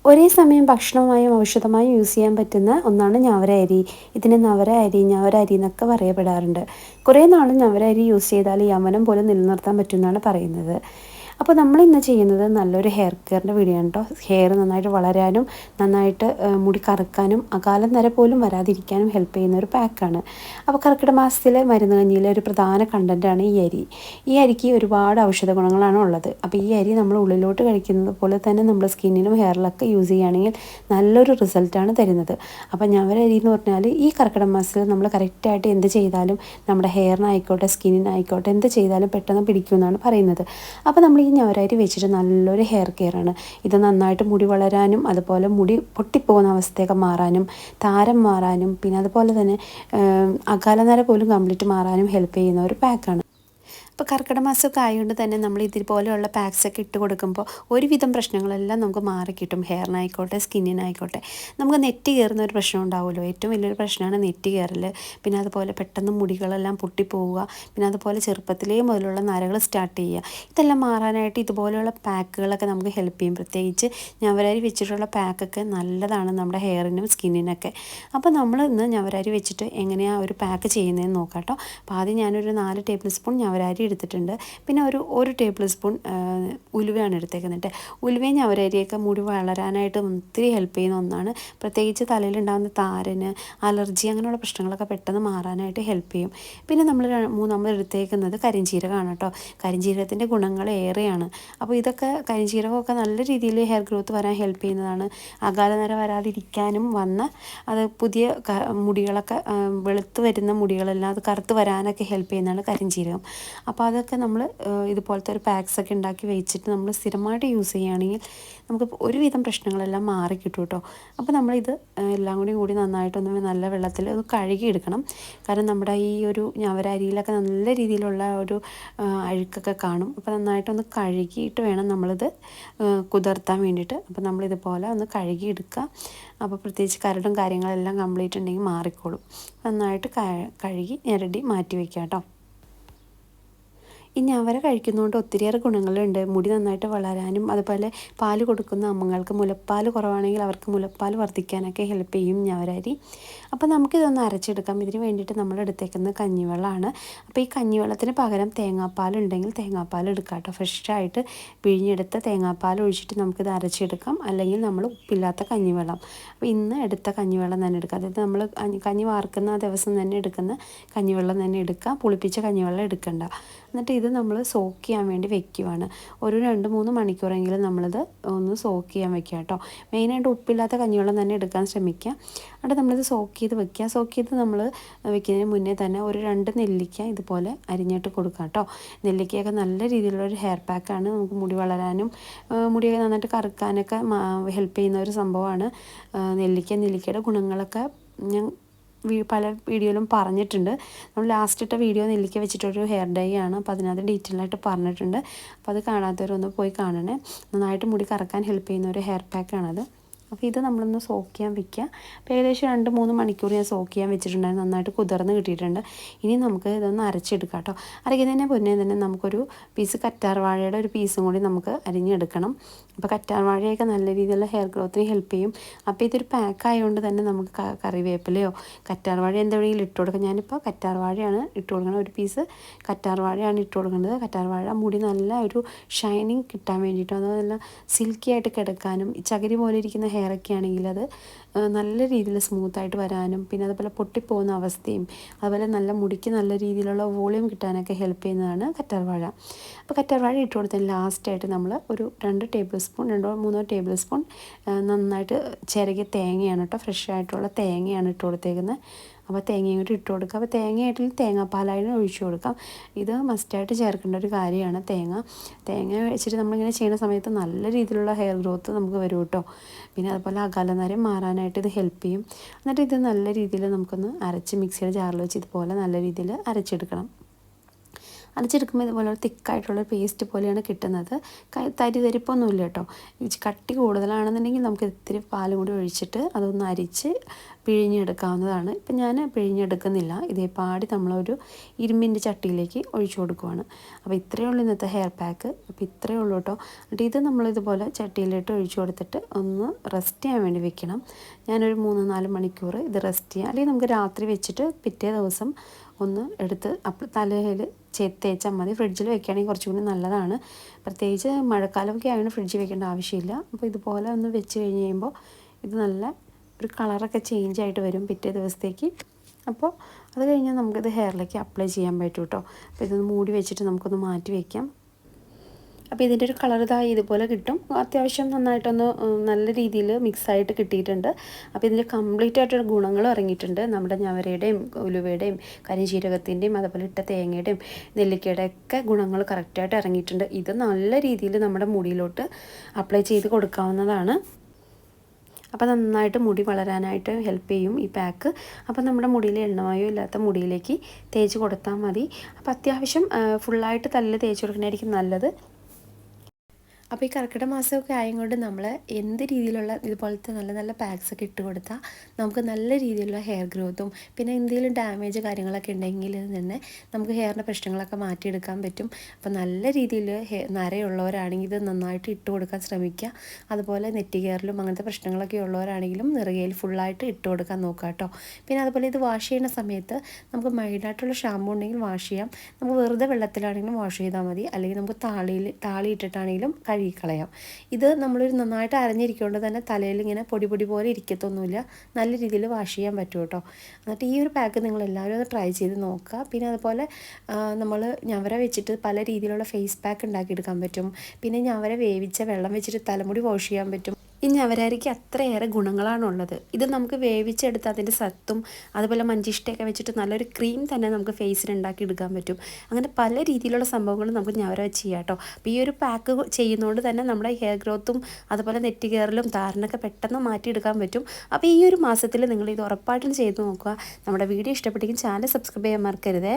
ഒരേ സമയം ഭക്ഷണമായും ഔഷധമായും യൂസ് ചെയ്യാൻ പറ്റുന്ന ഒന്നാണ് ഞവര അരി. ഇതിന് നവര അരി, ഞവര അരി എന്നൊക്കെ പറയപ്പെടാറുണ്ട്. കുറേ നാൾ ഞവര അരി യൂസ് ചെയ്താൽ യൗവനം പോലും നിലനിർത്താൻ പറ്റുമെന്നാണ് പറയുന്നത്. അപ്പോൾ നമ്മളിന്ന് ചെയ്യുന്നത് നല്ലൊരു ഹെയർ കെയറിൻ്റെ വീഡിയോ ആണ് കേട്ടോ. ഹെയർ നന്നായിട്ട് വളരാനും നന്നായിട്ട് മുടി കറുക്കാനും അകാല നര പോലും വരാതിരിക്കാനും ഹെൽപ്പ് ചെയ്യുന്ന ഒരു പാക്കാണ്. അപ്പോൾ കർക്കിടക മാസത്തിലെ മരുന്ന് കഞ്ഞിയിലെ ഒരു പ്രധാന കണ്ടൻറ്റാണ് ഈ അരി. ഈ അരിക്ക് ഒരുപാട് ഔഷധ ഗുണങ്ങളാണ് ഉള്ളത്. അപ്പോൾ ഈ അരി നമ്മൾ ഉള്ളിലോട്ട് കഴിക്കുന്നത് പോലെ തന്നെ നമ്മൾ സ്കിന്നിനും ഹെയറിലൊക്കെ യൂസ് ചെയ്യുകയാണെങ്കിൽ നല്ലൊരു റിസൾട്ടാണ് തരുന്നത്. അപ്പോൾ ഞവര അരി എന്ന് പറഞ്ഞാൽ ഈ കർക്കിടക മാസത്തിൽ നമ്മൾ കറക്റ്റായിട്ട് എന്ത് ചെയ്താലും നമ്മുടെ ഹെയറിനായിക്കോട്ടെ സ്കിന്നിനായിക്കോട്ടെ എന്ത് ചെയ്താലും പെട്ടെന്ന് പിടിക്കുമെന്നാണ് പറയുന്നത്. അപ്പോൾ നമ്മൾ ഈ ഞവരരി വെച്ചിട്ട് നല്ലൊരു ഹെയർ കെയറാണ്. ഇത് നന്നായിട്ട് മുടി വളരാനും അതുപോലെ മുടി പൊട്ടിപ്പോകുന്ന അവസ്ഥയൊക്കെ മാറാനും താരം മാറാനും പിന്നെ അതുപോലെ തന്നെ അകാലനര പോലും കംപ്ലീറ്റ് മാറാനും ഹെൽപ്പ് ചെയ്യുന്ന ഒരു പാക്കാണ്. ഇപ്പോൾ കർക്കിടക മാസമൊക്കെ ആയതുകൊണ്ട് തന്നെ നമ്മൾ ഇതുപോലെയുള്ള പാക്സൊക്കെ ഇട്ട് കൊടുക്കുമ്പോൾ ഒരുവിധം പ്രശ്നങ്ങളെല്ലാം നമുക്ക് മാറിക്കിട്ടും. ഹെയറിനായിക്കോട്ടെ സ്കിന്നിനായിക്കോട്ടെ. നമുക്ക് നെറ്റ് കയറുന്ന ഒരു പ്രശ്നം ഉണ്ടാവുമല്ലോ. ഏറ്റവും വലിയൊരു പ്രശ്നമാണ് നെറ്റ് കയറൽ. പിന്നെ അതുപോലെ പെട്ടെന്ന് മുടികളെല്ലാം പൊട്ടിപ്പോവുക. പിന്നെ അതുപോലെ ചെറുപ്പത്തിലേ മുതലുള്ള നരകൾ സ്റ്റാർട്ട് ചെയ്യുക. ഇതെല്ലാം മാറാനായിട്ട് ഇതുപോലെയുള്ള പാക്കുകളൊക്കെ നമുക്ക് ഹെൽപ്പ് ചെയ്യും. പ്രത്യേകിച്ച് ഞവരരി വെച്ചിട്ടുള്ള പാക്കൊക്കെ നല്ലതാണ് നമ്മുടെ ഹെയറിനും സ്കിന്നിനൊക്കെ. അപ്പോൾ നമ്മൾ ഇന്ന് ഞവരരി വെച്ചിട്ട് എങ്ങനെയാണ് ഒരു പാക്ക് ചെയ്യുന്നതെന്ന് നോക്കാം കേട്ടോ. അപ്പോൾ ആദ്യം ഞാനൊരു 4 ടേബിൾ സ്പൂൺ ഞവരരി എടുത്തിട്ടുണ്ട്. പിന്നെ ഒരു ടേബിൾ സ്പൂൺ ഉലുവയാണ് എടുത്തേക്കുന്നത്. ഉലുവയും ഞവരരിയൊക്കെ മുടി വളരാനായിട്ട് ഒത്തിരി ഹെൽപ്പ് ചെയ്യുന്ന ഒന്നാണ്. പ്രത്യേകിച്ച് തലയിലുണ്ടാകുന്ന താരന് അലർജി അങ്ങനെയുള്ള പ്രശ്നങ്ങളൊക്കെ പെട്ടെന്ന് മാറാനായിട്ട് ഹെൽപ്പ് ചെയ്യും. പിന്നെ നമ്മൾ എടുത്തേക്കുന്നത് കരിഞ്ജീരകമാണ് കേട്ടോ. കരിഞ്ജീരകത്തിൻ്റെ ഗുണങ്ങൾ ഏറെയാണ്. അപ്പോൾ ഇതൊക്കെ കരിഞ്ജീരകമൊക്കെ നല്ല രീതിയിൽ ഹെയർ ഗ്രോത്ത് വരാൻ ഹെൽപ്പ് ചെയ്യുന്നതാണ്. അകാലനര വരാതിരിക്കാനും അത് പുതിയ മുടികളൊക്കെ വെളുത്ത് വരുന്ന മുടികളെല്ലാം അത് കറുത്ത് വരാനൊക്കെ ഹെൽപ്പ് ചെയ്യുന്നതാണ് കരിഞ്ജീരകം. അപ്പോൾ അതൊക്കെ നമ്മൾ ഇതുപോലത്തെ ഒരു പാക്സൊക്കെ ഉണ്ടാക്കി വെച്ചിട്ട് നമ്മൾ സ്ഥിരമായിട്ട് യൂസ് ചെയ്യുകയാണെങ്കിൽ നമുക്ക് ഒരുവിധം പ്രശ്നങ്ങളെല്ലാം മാറിക്കിട്ടും കേട്ടോ. അപ്പോൾ നമ്മളിത് എല്ലാം കൂടി നന്നായിട്ടൊന്ന് നല്ല വെള്ളത്തിൽ ഒന്ന് കഴുകിയെടുക്കണം. കാരണം നമ്മുടെ ഈ ഒരു ഞവര അരിയിലൊക്കെ നല്ല രീതിയിലുള്ള ഒരു അഴുക്കൊക്കെ കാണും. അപ്പോൾ നന്നായിട്ടൊന്ന് കഴുകിയിട്ട് വേണം നമ്മളിത് കുതിർത്താൻ വേണ്ടിയിട്ട്. അപ്പോൾ നമ്മളിതുപോലെ ഒന്ന് കഴുകിയെടുക്കുക. അപ്പോൾ പ്രത്യേകിച്ച് കരടും കാര്യങ്ങളെല്ലാം കംപ്ലീറ്റ് ഉണ്ടെങ്കിൽ മാറിക്കോളും. നന്നായിട്ട് കഴുകി ഞെരടി മാറ്റി വയ്ക്കുക കേട്ടോ. ഈ ഞവര കഴിക്കുന്നതുകൊണ്ട് ഒത്തിരിയേറെ ഗുണങ്ങളുണ്ട്. മുടി നന്നായിട്ട് വളരാനും അതുപോലെ പാല് കൊടുക്കുന്ന അമ്മങ്ങൾക്ക് മുലപ്പാൽ കുറവാണെങ്കിൽ അവർക്ക് മുലപ്പാൽ വർദ്ധിക്കാനൊക്കെ ഹെൽപ്പ് ചെയ്യും ഞവര അരി. അപ്പോൾ നമുക്കിതൊന്ന് അരച്ചെടുക്കാം. ഇതിന് വേണ്ടിയിട്ട് നമ്മൾ എടുത്തേക്കുന്നത് കഞ്ഞിവെള്ളമാണ്. അപ്പോൾ ഈ കഞ്ഞിവെള്ളത്തിന് പകരം തേങ്ങാപ്പാൽ ഉണ്ടെങ്കിൽ തേങ്ങാപ്പാൽ എടുക്കാം കേട്ടോ. ഫ്രഷായിട്ട് പിഴിഞ്ഞെടുത്ത തേങ്ങാപ്പാൽ ഒഴിച്ചിട്ട് നമുക്കിത് അരച്ചെടുക്കാം. അല്ലെങ്കിൽ നമ്മൾ ഉപ്പില്ലാത്ത കഞ്ഞിവെള്ളം. അപ്പോൾ ഇന്ന് എടുത്ത കഞ്ഞിവെള്ളം തന്നെ എടുക്കുക. അതായത് നമ്മൾ കഞ്ഞി വാർക്കുന്ന ദിവസം തന്നെ എടുക്കുന്ന കഞ്ഞിവെള്ളം തന്നെ എടുക്കുക. പുളിപ്പിച്ച കഞ്ഞിവെള്ളം എടുക്കണ്ട. എന്നിട്ട് ഇത് നമ്മൾ സോക്ക് ചെയ്യാൻ വേണ്ടി വെക്കുവാണ്. ഒരു 2-3 മണിക്കൂറെങ്കിലും നമ്മളിത് ഒന്ന് സോക്ക് ചെയ്യാൻ വെക്കുക കേട്ടോ. മെയിനായിട്ട് ഉപ്പില്ലാത്ത കഞ്ഞിവെള്ളം തന്നെ എടുക്കാൻ ശ്രമിക്കുക. എന്നിട്ട് നമ്മളിത് സോക്ക് ചെയ്ത് വെക്കുക. സോക്ക് ചെയ്ത് നമ്മൾ വെക്കുന്നതിന് മുന്നേ തന്നെ ഒരു 2 നെല്ലിക്ക ഇതുപോലെ അരിഞ്ഞിട്ട് കൊടുക്കുക കേട്ടോ. നെല്ലിക്കയൊക്കെ നല്ല രീതിയിലുള്ളൊരു ഹെയർ പാക്കാണ്. നമുക്ക് മുടി വളരാനും മുടിയൊക്കെ നന്നായിട്ട് കറുക്കാനൊക്കെ ഹെൽപ്പ് ചെയ്യുന്ന ഒരു സംഭവമാണ് നെല്ലിക്കയുടെ ഗുണങ്ങളൊക്കെ ഞാൻ പല വീഡിയോയിലും പറഞ്ഞിട്ടുണ്ട്. നമ്മൾ ലാസ്റ്റ് ഇട്ട വീഡിയോ നെല്ലിക്ക വെച്ചിട്ടൊരു ഹെയർ ഡൈ ആണ്. അപ്പോൾ അതിനകത്ത് ഡീറ്റെയിൽ ആയിട്ട് പറഞ്ഞിട്ടുണ്ട്. അപ്പോൾ അത് കാണാത്തവരൊന്ന് പോയി കാണണേ. നന്നായിട്ട് മുടി കറക്കാൻ ഹെൽപ്പ് ചെയ്യുന്ന ഒരു ഹെയർ പാക്കാണത്. അപ്പോൾ ഇത് നമ്മളൊന്ന് സോക്ക് ചെയ്യാൻ വെക്കുക. അപ്പോൾ ഏകദേശം 2-3 മണിക്കൂർ ഞാൻ സോക്ക് ചെയ്യാൻ വെച്ചിട്ടുണ്ടായിരുന്നു. നന്നായിട്ട് കുതിർന്ന് കിട്ടിയിട്ടുണ്ട്. ഇനി നമുക്ക് ഇതൊന്ന് അരച്ചെടുക്കാം കേട്ടോ. അരയ്ക്കുന്നതിന് മുന്നേ തന്നെ നമുക്കൊരു പീസ് കറ്റാർ വാഴയുടെ ഒരു പീസും കൂടി നമുക്ക് അരിഞ്ഞെടുക്കണം. അപ്പോൾ കറ്റാർ വാഴയൊക്കെ നല്ല രീതിയിലുള്ള ഹെയർ ഗ്രോത്തിന് ഹെൽപ്പ് ചെയ്യും. അപ്പോൾ ഇതൊരു പാക്ക് ആയതുകൊണ്ട് തന്നെ നമുക്ക് കറിവേപ്പിലയോ കറ്റാർ വാഴ എന്തെങ്കിലും ഇട്ട് കൊടുക്കാം. ഞാനിപ്പോൾ കറ്റാർ വാഴയാണ് ഇട്ട് കൊടുക്കുന്നത്. ഒരു പീസ് കറ്റാർ വാഴയാണ് ഇട്ട് കൊടുക്കുന്നത്. കറ്റാർ വാഴ മുടി നല്ല ഒരു ഷൈനിങ് കിട്ടാൻ വേണ്ടിയിട്ടും അത് നല്ല സിൽക്കി ആയിട്ട് കിടക്കാനും ചകിരി പോലെ ഇരിക്കുന്ന ഹെയറൊക്കെ ആണെങ്കിൽ അത് നല്ല രീതിയിൽ സ്മൂത്തായിട്ട് വരാനും പിന്നെ അതുപോലെ പൊട്ടിപ്പോകുന്ന അവസ്ഥയും അതുപോലെ നല്ല മുടിക്ക് നല്ല രീതിയിലുള്ള വോളിയം കിട്ടാനൊക്കെ ഹെൽപ്പ് ചെയ്യുന്നതാണ് കറ്റാർ വാഴ. അപ്പോൾ കറ്റാർ വാഴ ഇട്ട് കൊടുത്തതിന് ലാസ്റ്റായിട്ട് നമ്മൾ ഒരു 2 ടേബിൾ സ്പൂൺ 2-3 ടേബിൾ സ്പൂൺ നന്നായിട്ട് ചിരകിയ തേങ്ങയാണ് കേട്ടോ. ഫ്രഷ് ആയിട്ടുള്ള തേങ്ങയാണ് ഇട്ട് കൊടുത്തേക്കുന്നത്. അപ്പോൾ തേങ്ങയും കൂടി ഇട്ട് കൊടുക്കുക. അപ്പോൾ തേങ്ങയായിട്ട് തേങ്ങാപ്പാലായിട്ട് ഒഴിച്ചു കൊടുക്കാം. ഇത് മസ്റ്റായിട്ട് ചേർക്കേണ്ട ഒരു കാര്യമാണ് തേങ്ങ വെച്ചിട്ട് നമ്മളിങ്ങനെ ചെയ്യുന്ന സമയത്ത് നല്ല രീതിയിലുള്ള ഹെയർ ഗ്രോത്ത് നമുക്ക് വരും കേട്ടോ. പിന്നെ അതുപോലെ അകാലനരം മാറാനായിട്ട് ഇത് ഹെൽപ്പ് ചെയ്യും. എന്നിട്ട് ഇത് നല്ല രീതിയിൽ നമുക്കൊന്ന് അരച്ച് മിക്സിയുടെ ജാറിൽ വെച്ച് ഇതുപോലെ നല്ല രീതിയിൽ അരച്ചെടുക്കണം. അരച്ചെടുക്കുമ്പോൾ ഇതുപോലെ ഒരു തിക്കായിട്ടുള്ള പേസ്റ്റ് പോലെയാണ് കിട്ടുന്നത്. തരിപ്പൊന്നുമില്ല കേട്ടോ. കട്ടി കൂടുതലാണെന്നുണ്ടെങ്കിൽ നമുക്ക് ഇത്തിരി പാലും കൂടി ഒഴിച്ചിട്ട് അതൊന്ന് അരിച്ച് പിഴിഞ്ഞെടുക്കാവുന്നതാണ്. ഇപ്പം ഞാൻ പിഴിഞ്ഞെടുക്കുന്നില്ല. ഇതേ പാടി നമ്മളൊരു ഇരുമ്പിൻ്റെ ചട്ടിയിലേക്ക് ഒഴിച്ചു കൊടുക്കുവാണ്. അപ്പോൾ ഇത്രയേ ഉള്ളൂ ഇന്നത്തെ ഹെയർ പാക്ക്. അപ്പോൾ ഇത്രയേ ഉള്ളൂ കേട്ടോ. എന്നിട്ട് ഇത് നമ്മളിതുപോലെ ചട്ടിയിലിട്ട് ഒഴിച്ചു കൊടുത്തിട്ട് ഒന്ന് റെസ്റ്റ് ചെയ്യാൻ വേണ്ടി വെക്കണം. ഞാനൊരു 3-4 മണിക്കൂർ ഇത് റെസ്റ്റ് ചെയ്യാം. അല്ലെങ്കിൽ നമുക്ക് രാത്രി വെച്ചിട്ട് പിറ്റേ ദിവസം ഒന്ന് എടുത്ത് തലയിൽ തേച്ചാൽ മതി. ഫ്രിഡ്ജിൽ വെക്കുകയാണെങ്കിൽ കുറച്ചും കൂടി നല്ലതാണ്. പ്രത്യേകിച്ച് മഴക്കാലമൊക്കെ ആയതുകൊണ്ട് ഫ്രിഡ്ജിൽ വെക്കേണ്ട ആവശ്യമില്ല. അപ്പോൾ ഇതുപോലെ ഒന്ന് വെച്ച് കഴിഞ്ഞ് കഴിയുമ്പോൾ ഇത് നല്ല ഒരു കളറൊക്കെ ചേഞ്ച് ആയിട്ട് വരും പിറ്റേ ദിവസത്തേക്ക്. അപ്പോൾ അത് കഴിഞ്ഞാൽ നമുക്കിത് ഹെയറിലേക്ക് അപ്ലൈ ചെയ്യാൻ പറ്റും കേട്ടോ. അപ്പോൾ ഇതൊന്ന് മൂടി വെച്ചിട്ട് നമുക്കൊന്ന് മാറ്റി വയ്ക്കാം. അപ്പോൾ ഇതിൻ്റെ ഒരു കളർ ഇതായി ഇതുപോലെ കിട്ടും. അത്യാവശ്യം നന്നായിട്ടൊന്ന് നല്ല രീതിയിൽ മിക്സായിട്ട് കിട്ടിയിട്ടുണ്ട്. അപ്പോൾ ഇതിൻ്റെ കംപ്ലീറ്റ് ആയിട്ടുള്ള ഗുണങ്ങളും ഇറങ്ങിയിട്ടുണ്ട്. നമ്മുടെ ഞവരയുടെയും ഉലുവയുടെയും കരിഞ്ജീരകത്തിൻ്റെയും അതുപോലെ ഇട്ട തേങ്ങയുടെയും നെല്ലിക്കയുടെ ഒക്കെ ഗുണങ്ങൾ കറക്റ്റായിട്ട് ഇറങ്ങിയിട്ടുണ്ട്. ഇത് നല്ല രീതിയിൽ നമ്മുടെ മുടിയിലോട്ട് അപ്ലൈ ചെയ്ത് കൊടുക്കാവുന്നതാണ്. അപ്പോൾ നന്നായിട്ട് മുടി വളരാനായിട്ട് ഹെൽപ്പ് ചെയ്യും ഈ പാക്ക്. അപ്പോൾ നമ്മുടെ മുടിയിൽ എണ്ണമയോ ഇല്ലാത്ത മുടിയിലേക്ക് തേച്ച് കൊടുത്താൽ മതി. അപ്പോൾ അത്യാവശ്യം ഫുള്ളായിട്ട് തലയിൽ തേച്ച് കൊടുക്കുന്നതായിരിക്കും നല്ലത്. അപ്പോൾ ഈ കർക്കിടക മാസമൊക്കെ ആയതുകൊണ്ട് നമ്മൾ എന്ത് രീതിയിലുള്ള ഇതുപോലത്തെ നല്ല നല്ല പാക്സൊക്കെ ഇട്ട് കൊടുത്താൽ നമുക്ക് നല്ല രീതിയിലുള്ള ഹെയർ ഗ്രോത്തും പിന്നെ എന്തെങ്കിലും ഡാമേജ് കാര്യങ്ങളൊക്കെ ഉണ്ടെങ്കിൽ തന്നെ നമുക്ക് ഹെയറിൻ്റെ പ്രശ്നങ്ങളൊക്കെ മാറ്റിയെടുക്കാൻ പറ്റും. അപ്പോൾ നല്ല രീതിയിൽ നരയുള്ളവരാണെങ്കിൽ ഇത് നന്നായിട്ട് ഇട്ട് കൊടുക്കാൻ ശ്രമിക്കുക. അതുപോലെ നെറ്റി ഹെയറിലും അങ്ങനത്തെ പ്രശ്നങ്ങളൊക്കെ ഉള്ളവരാണെങ്കിലും നിറകയിൽ ഫുള്ളായിട്ട് ഇട്ട് കൊടുക്കാൻ നോക്കുക കേട്ടോ. പിന്നെ അതുപോലെ ഇത് വാഷ് ചെയ്യുന്ന സമയത്ത് നമുക്ക് മൈൽഡായിട്ടുള്ള ഷാമ്പൂ ഉണ്ടെങ്കിൽ വാഷ് ചെയ്യാം. നമുക്ക് വെറുതെ വെള്ളത്തിലാണെങ്കിലും വാഷ് ചെയ്താൽ മതി. അല്ലെങ്കിൽ നമുക്ക് താളി ഇട്ടിട്ടാണെങ്കിലും കഴുകിക്കളയാം. ഇത് നമ്മളൊരു നന്നായിട്ട് അരഞ്ഞിരിക്കൊണ്ട് തന്നെ തലയിൽ ഇങ്ങനെ പൊടി പോലെ ഇരിക്കത്തൊന്നുമില്ല. നല്ല രീതിയിൽ വാഷ് ചെയ്യാൻ പറ്റും കേട്ടോ. എന്നിട്ട് ഈ ഒരു പാക്ക് നിങ്ങളെല്ലാവരും ഒന്ന് ട്രൈ ചെയ്ത് നോക്കുക. പിന്നെ അതുപോലെ നമ്മൾ ഞവര വെച്ചിട്ട് പല രീതിയിലുള്ള ഫേസ് പാക്ക് ഉണ്ടാക്കിയെടുക്കാൻ പറ്റും. പിന്നെ ഞവര വേവിച്ച വെള്ളം വെച്ചിട്ട് തലമുടി വാഷ് ചെയ്യാൻ പറ്റും. ഈ ഞവരരിക്ക് അത്രയേറെ ഗുണങ്ങളാണുള്ളത്. ഇത് നമുക്ക് വേവിച്ചെടുത്ത് അതിൻ്റെ സത്തും അതുപോലെ മഞ്ചിഷ്ടയൊക്കെ വെച്ചിട്ട് നല്ലൊരു ക്രീം തന്നെ നമുക്ക് ഫേസിൽ ഉണ്ടാക്കി എടുക്കാൻ പറ്റും. അങ്ങനെ പല രീതിയിലുള്ള സംഭവങ്ങളും നമുക്ക് ഞവര വെച്ച് ചെയ്യാം കേട്ടോ. അപ്പോൾ ഈ ഒരു പാക്ക് ചെയ്യുന്നതുകൊണ്ട് തന്നെ നമ്മുടെ ഹെയർ ഗ്രോത്തും അതുപോലെ നെറ്റി കെയറിലും താരനൊക്കെ പെട്ടെന്ന് മാറ്റിയെടുക്കാൻ പറ്റും. അപ്പോൾ ഈ ഒരു മാസത്തിൽ നിങ്ങൾ ഇത് ഉറപ്പായിട്ടും ചെയ്ത് നോക്കുക. നമ്മുടെ വീഡിയോ ഇഷ്ടപ്പെട്ടെങ്കിൽ ചാനൽ സബ്സ്ക്രൈബ് ചെയ്യാൻ മറക്കരുതേ.